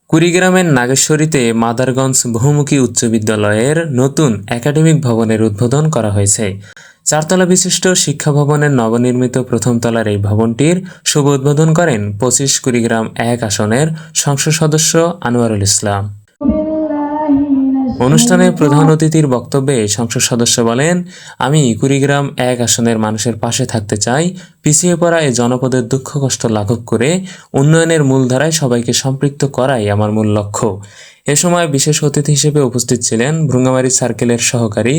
কুড়িগ্রামের নাগেশ্বরীতে মাদারগঞ্জ বহুমুখী উচ্চ বিদ্যালয়ের নতুন একাডেমিক ভবনের উদ্বোধন করা হয়েছে। চারতলা বিশিষ্ট শিক্ষা ভবনের নবনির্মিত প্রথম তলার এই ভবনটির শুভ উদ্বোধন করেন ২৫ কুড়িগ্রাম-১ আসনের সংসদ সদস্য আনোয়ারুল ইসলাম। অনুষ্ঠানে প্রধান অতিথির বক্তব্যে সংসদ সদস্য বলেন, আমি কুড়িগ্রাম-১ আসনের মানুষের পাশে থাকতে চাই। পিছিয়ে পড়া এ জনপদের দুঃখ কষ্ট লাঘব করে উন্নয়নের মূলধারায় সবাইকে সম্পৃক্ত করাই আমার মূল লক্ষ্য। এ সময় বিশেষ অতিথি হিসেবে উপস্থিত ছিলেন ভ্রুঙ্গামারী সার্কেলের সহকারী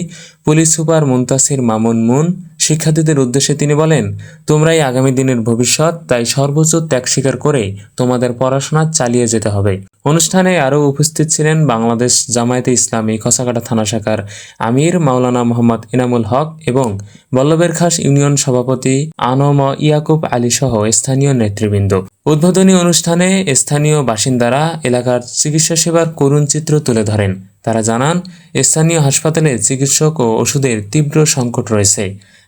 police super Muntasir Mamun moon. শিক্ষার্থীদের উদ্দেশ্যে তিনি বলেন, তোমরাই আগামী দিনের ভবিষ্যৎ, তাই সর্বোচ্চ ত্যাগ স্বীকার করে তোমাদের পড়াশোনা চালিয়ে যেতে হবে। অনুষ্ঠানে আরও উপস্থিত ছিলেন বাংলাদেশ জামায়াতে ইসলামী কসাকাটা থানা শাখার আমির মাওলানা মোহাম্মদ ইনামুল হক এবং বল্লভের খাস ইউনিয়ন সভাপতি আনম ইয়াকুব আলী সহ স্থানীয় নেতৃবৃন্দ। উদ্বোধনী অনুষ্ঠানে স্থানীয় বাসিন্দারা এলাকার চিকিৎসা সেবার করুণ চিত্র তুলে ধরেন। তারা জানান, স্থানীয় হাসপাতালে চিকিৎসক ও ওষুধের তীব্র সংকট রয়েছে,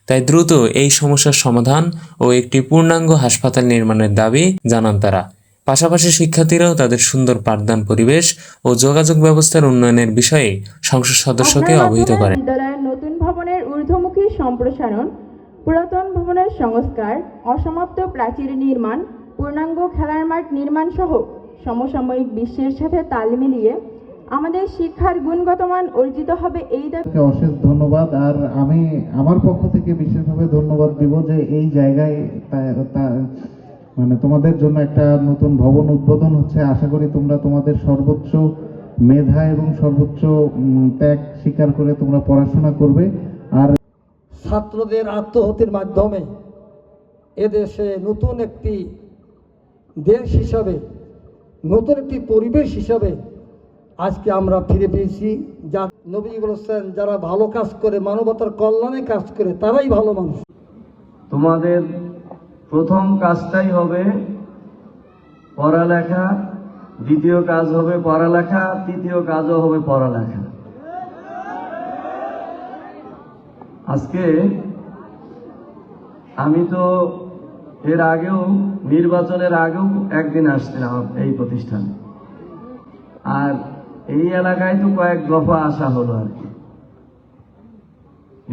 তাই দ্রুত এই সমস্যার সমাধান ও একটি পূর্ণাঙ্গ হাসপাতাল নির্মাণের দাবি জানান তারা। পাশাপাশি শিক্ষার্থীরাও তাদের সুন্দর পাঠদান পরিবেশ ও যোগাযোগ ব্যবস্থার উন্নয়নের বিষয়ে সংসদ সদস্যকে অবহিত করেন। বিদ্যালয়ের নতুন ভবনের ঊর্ধ্বমুখী সম্প্রসারণ, পুরাতন ভবনের সংস্কার, অসমাপ্ত প্রাচীর নির্মাণ, পূর্ণাঙ্গ খেলার মাঠ নির্মাণ সহ সমসাময়িক বিশ্বের সাথে তাল মিলিয়ে আমাদের শিক্ষার গুণগত মান অর্জিত হবে এই দাবিতে অশেষ ধন্যবাদ। আর আমি আমার পক্ষ থেকে বিশেষভাবে ধন্যবাদ দিব যে এই জায়গায় মানে তোমাদের জন্য একটা নতুন ভবন উদ্বোধন হচ্ছে। আশা করি তোমরা তোমাদের সর্বোচ্চ মেধা এবং সর্বোচ্চ ত্যাগ স্বীকার করে তোমরা পড়াশোনা করবে। আর ছাত্রদের আত্মহত্যের মাধ্যমে এদেশে নতুন একটি দেশ হিসাবে, নতুন একটি পরিবেশ হিসাবে আজকে আমরা ফিরে পেয়েছি। যা নবী বলেছেন, যারা ভালো কাজ করে, মানবতার কল্যাণে কাজ করে, তারাই ভালো মানুষ। তোমাদের প্রথম কাজটাই হবে পড়ালেখা, দ্বিতীয় কাজ হবে পড়ালেখা, তৃতীয় কাজও হবে পড়ালেখা। আজকে আমি তো এর আগেও, নির্বাচনের আগেও একদিন আসছিলাম এই প্রতিষ্ঠানে, আর এই এলাকায় তো কয়েক দফা আসা হলো আর কি।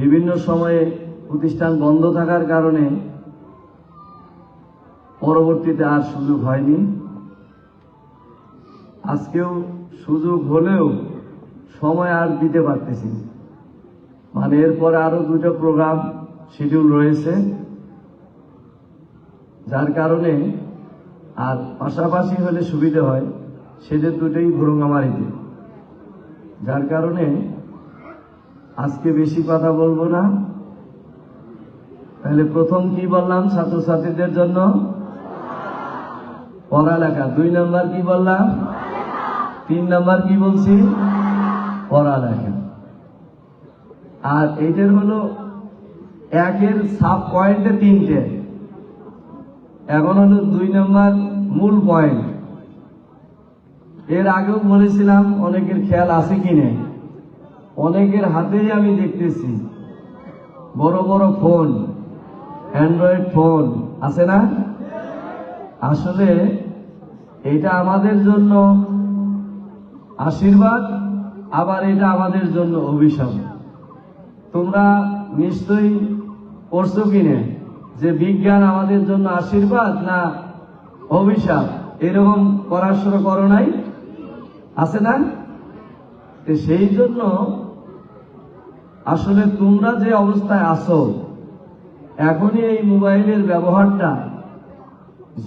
বিভিন্ন সময়ে প্রতিষ্ঠান বন্ধ থাকার কারণে পরবর্তীতে আর সুযোগ হয়নি। আজকেও সুযোগ হলেও সময় আর দিতে পারতেছি, মানে এরপরে আরো দুটো প্রোগ্রাম শিডিউল রয়েছে, যার কারণে আর পাশাপাশি হলে সুবিধা হয়। সেদের দুটোই ভ্রুঙ্গামারীতে, যার কারণে আজকে বেশি কথা বলবো না। তাহলে প্রথম কি বললাম? ছাত্রছাত্রীদের জন্য পড়ালেখা। 2 নম্বর কি বললাম? 3 নম্বর কি বলছি? পড়ালেখা। আর এইটার হলো একের সাব পয়েন্টে 3টে, এখন হলো 2 নম্বর মূল পয়েন্ট। এর আগেও বলেছিলাম, অনেকের খেয়াল আছে কিনে, অনেকের হাতেই আমি দেখতেছি বড় বড় ফোন, অ্যান্ড্রয়েড ফোন আছে না? আসলে এটা আমাদের জন্য আশীর্বাদ, আবার এটা আমাদের জন্য অভিশাপ। তোমরা নিশ্চয়ই পড়ছো কিনে যে বিজ্ঞান আমাদের জন্য আশীর্বাদ না অভিশাপ? এরকম পড়াশোনা করো নাই, আছে না? সেই জন্য আসলে তোমরা যে অবস্থায় আছো, এখনই এই মোবাইলের ব্যবহারটা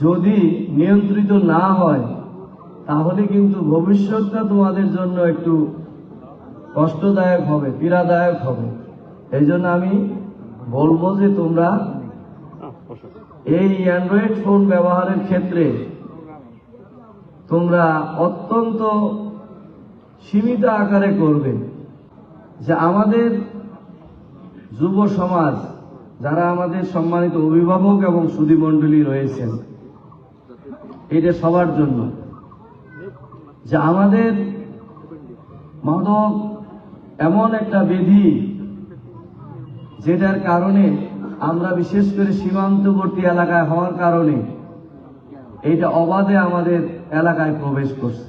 যদি নিয়ন্ত্রিত না হয়, তাহলে কিন্তু ভবিষ্যৎটা তোমাদের জন্য একটু কষ্টদায়ক হবে, পীড়াদায়ক হবে। এই জন্য আমি বলবো যে তোমরা এই অ্যান্ড্রয়েড ফোন ব্যবহারের ক্ষেত্রে তোমরা অত্যন্ত সীমিত আকারে করবে। যে আমাদের যুব সমাজ, যারা আমাদের সম্মানিত অভিভাবক এবং সুধীমণ্ডলী রয়েছেন, এটা সবার জন্য যে আমাদের মাদক এমন একটা ব্যাধি, যেটার কারণে আমরা বিশেষ করে সীমান্তবর্তী এলাকায় হওয়ার কারণে এটা অবাধে আমাদের এলাকায় প্রবেশ করছে।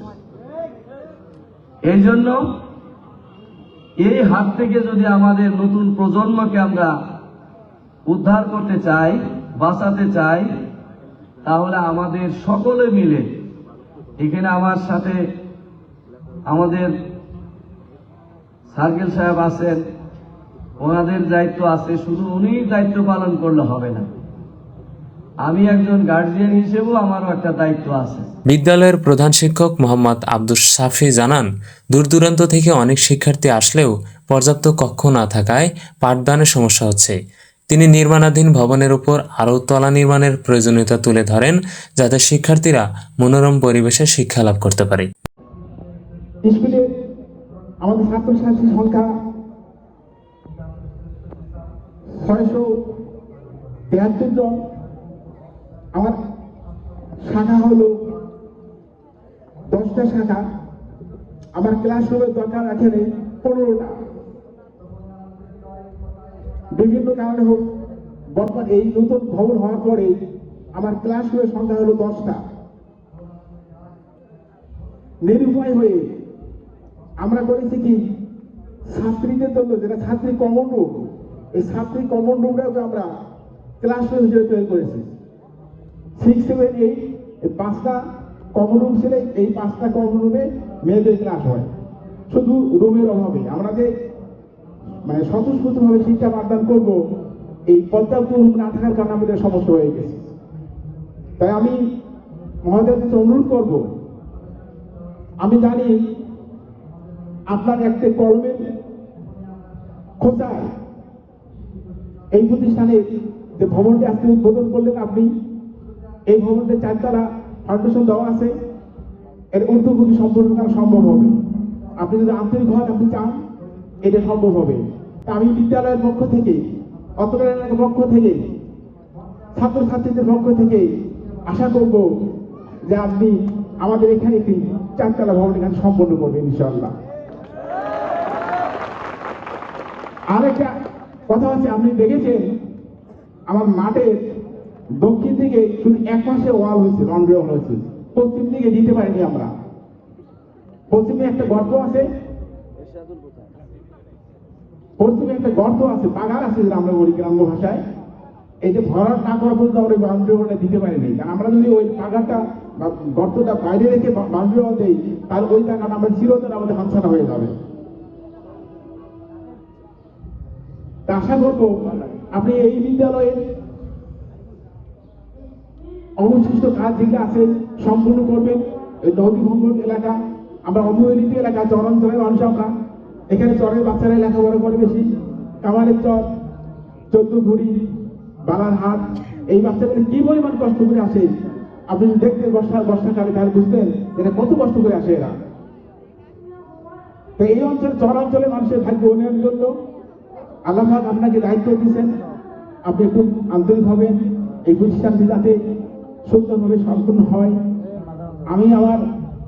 এই জন্য এই হাত থেকে যদি আমাদের নতুন প্রজন্মকে আমরা উদ্ধার করতে চাই, বাঁচাতে চাই, তাহলে আমাদের সকলে মিলে, এখানে আমার সাথে আমাদের সার্কেল সাহেব আছেন, ওনাদের দায়িত্ব আছে, শুধু উনি দায়িত্ব পালন করলে হবে না, আমি একজন গার্জিয়ান হিসেবেও আমারও একটা দায়িত্ব আছে। বিদ্যালয়ের প্রধান শিক্ষক মোহাম্মদ আব্দুস সাফি জানান, দূর দূরান্ত থেকে অনেক শিক্ষার্থী আসলেও পর্যাপ্ত কক্ষ না থাকায় পাঠদানের সমস্যা হচ্ছে। তিনি নির্মাণাধীন ভবনের উপর আরও তলা নির্মাণের প্রয়োজনীয়তা তুলে ধরেন, যাতে শিক্ষার্থীরা মনোরম পরিবেশে শিক্ষা লাভ করতে পারে। স্কুলে আমাদের ছাত্রছাত্রীর সংখ্যা 673 জন। আমার শাখা হলো 10টা শাখা। আমার ক্লাসরুমের দরকার এখানে 15টা। বিভিন্ন কারণে হোক, বর্তমান এই নতুন ভবন হওয়ার পরে আমার ক্লাসরুমের সংখ্যা হলো 10টা। নিরুপায় হয়ে আমরা করেছি কি, ছাত্রীদের জন্য যেটা ছাত্রী কমন রুম, এই ছাত্রী কমন রুমটাকে আমরা ক্লাসরুম হিসেবে তৈরি করেছি। 6, 7, 8 এই 5টা কমন রুম ছিল। এই 5টা কমন রুমে মেয়েদের ক্লাস হয়। শুধু রুমের অভাবে আমরা যে মানে স্বতঃস্ফূর্তভাবে শিক্ষা পাঠদান করবো, এই পর্যাপ্ত রুম না থাকার কারণে আমাদের সমস্যা হয়ে গেছে। তাই আমি মহোদয়কে অনুরোধ করব, আমি জানি আপনার একটা কলমের খোঁচায় এই প্রতিষ্ঠানের যে ভবনটি আজকে উদ্বোধন করলেন আপনি, এই ভবনটি 4তলা ফাউন্ডেশন দেওয়া আছে, এর ঊর্ধ্বমুখী সম্পূর্ণ করা সম্ভব হবে। আপনি যদি আন্তরিক হন, আপনি চান, এটা সম্ভব হবে। তা আমি বিদ্যালয়ের পক্ষ থেকে, অত্র এলাকার পক্ষ থেকে, ছাত্রছাত্রীদের পক্ষ থেকে আশা করব যে আপনি আমাদের এখানে একটি 4তলা ভবন এখানে সম্পন্ন করবেন ইনশাআল্লাহ। আরেকটা কথা হচ্ছে, আপনি দেখেছেন আমার মাঠের দক্ষিণ দিকে শুধু এক পাশে ওয়াল হয়েছে, বাউন্ডারি ওয়াল হয়েছে, পশ্চিম দিকে দিতে পারিনি আমরা। পশ্চিমে একটা গর্ত আছে, পাগার আছে, যেটা আমরা বলি গ্রাম্য ভাষায়। এই যে ভরাট না করা পর্যন্ত আমরা বাউন্ডারি ওয়ালটা দিতে পারিনি। কারণ আমরা যদি ওই পাগারটা বা গর্তটা বাইরে রেখে বাউন্ডারি ওয়াল দিই, তাহলে ওই টাকাটা আমরা চিরতরে আমাদের হাতছাড়া হয়ে যাবে। আশা করবো আপনি এই বিদ্যালয়ের অবশিষ্ট কাজ যেগুলো আছে সম্পূর্ণ করবেন। এই নদী ভঙ্গন এলাকা, আমরা অবহেলিত এলাকা, চরাঞ্চলের মানুষ আমরা, এখানে চরের বাচ্চারা লেখাপড়া করে বেশি। কামারের চর, 14 ঘুড়ি, বালারহাট, এই বাচ্চাগুলো কি পরিমাণ কষ্ট করে আসে আপনি দেখতে বর্ষাকালে, তাহলে বুঝতেন এটা কত কষ্ট করে আসে এরা। তো এই অঞ্চলে, চরাঞ্চলের মানুষের ভাগ্য উন্নয়নের জন্য আল্লাহ পাক আপনাকে দায়িত্ব দিয়েছেন, আপনি খুব আন্তরিক হবেন এই প্রতিষ্ঠানটি যাতে সুন্দরভাবে সম্পূর্ণ হয়। আমি আমার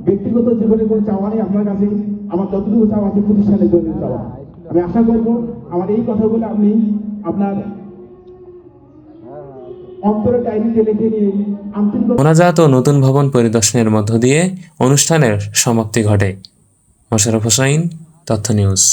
ব্যক্তিগত জীবনে কোনো চাওয়া নেই আপনার কাছে, আমার যতটুকু চাওয়া আছে প্রতিষ্ঠানের জন্য চাওয়া। আমি আশা করব আমার এই কথাগুলো আপনি আপনার অন্তরের ডায়েরিতে লিখে নিয়ে আন্তরিক মোনাজাত ও নতুন ভবন পরিদর্শনের মধ্য দিয়ে অনুষ্ঠানের সমাপ্তি ঘটে। মোশাররফ হোসাইন, তথ্য নিউজ।